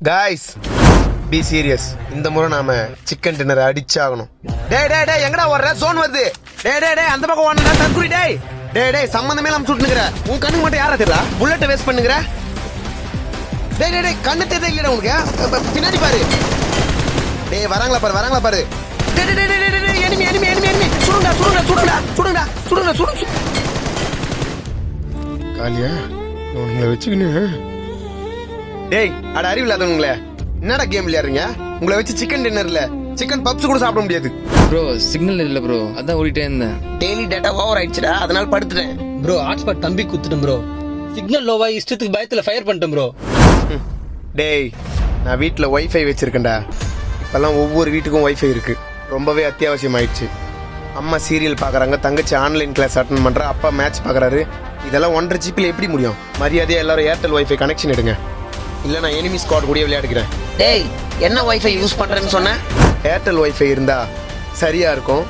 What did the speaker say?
Guys B serious. இந்த முறை நாம சிக்கன் டின்னர் அடிச்சாகணும். டேய் டேய் டேய் எங்கடா ஓடுற? ஜோன் வருது. டேய் டேய் டேய் அந்த பக்கம் ஓடுடா தற்குறி. டேய் டேய் டேய் சம்பந்தமே இல்லாம சுட்டுனுக்குற. உன் கண்ணுக்கு மட்டும் யாரா தெரியல? புல்லட் வேஸ்ட் பண்ணுங்கற. டேய் டேய் டேய் கண்ணு தெரியல இல்லடா உனக்கு? பின்னாடி பாரு. டேய் வராங்களா பாரு. டேய் டேய் டேய் டேய் எனிமி. சுடுடா. காலியா உங்களை வச்சுக்கின்னு. டேய் அட அறிவில்லாதவங்களே, என்னடா கேம் விளையாடுறீங்க? உங்களை வச்சு சிக்கன் டின்னர்ல சிக்கன் பப்ஸ் கூட சாப்பிட முடியாது. ப்ரோ சிக்னல் இல்ல ப்ரோ, அதான் ஓடிட்டே இருந்தேன். டெய்லி டேட்டா ஓவர் ஆயிடுச்சுடா, அதனால படுத்துட்டேன். ப்ரோ ஹாட்ஸ்பாட் தம்பி குத்துட்டேன் ப்ரோ. சிக்னல் லோவா இஷ்டத்துக்கு பயத்துல ஃபயர் பண்ணிட்டேன் ப்ரோ. டேய் நான் வீட்டில் ஒய்ஃபை வச்சிருக்கேன்டா. இப்பெல்லாம் ஒவ்வொரு வீட்டுக்கும் ஒய்ஃபை இருக்கு, ரொம்பவே அத்தியாவசியம் ஆயிடுச்சு. அம்மா சீரியல் பார்க்குறாங்க, தங்கச்சி ஆன்லைன் கிளாஸ் அட்டன் பண்ணுறா, அப்பா மேட்ச் பார்க்குறாரு. இதெல்லாம் 1.5 GB எப்படி முடியும்? மரியாதையாக எல்லாரும் ஏர்டெல் ஒய்ஃபை கனெக்ஷன் எடுங்க, இல்லை நான் எனிமி ஸ்குவாட் கூட விளையாடுகிறேன். டேய் என்ன வைஃபை யூஸ் பண்றேன்னு சொன்ன? ஏர்டெல் ஒய்ஃபை இருந்தால் சரியாக இருக்கும்.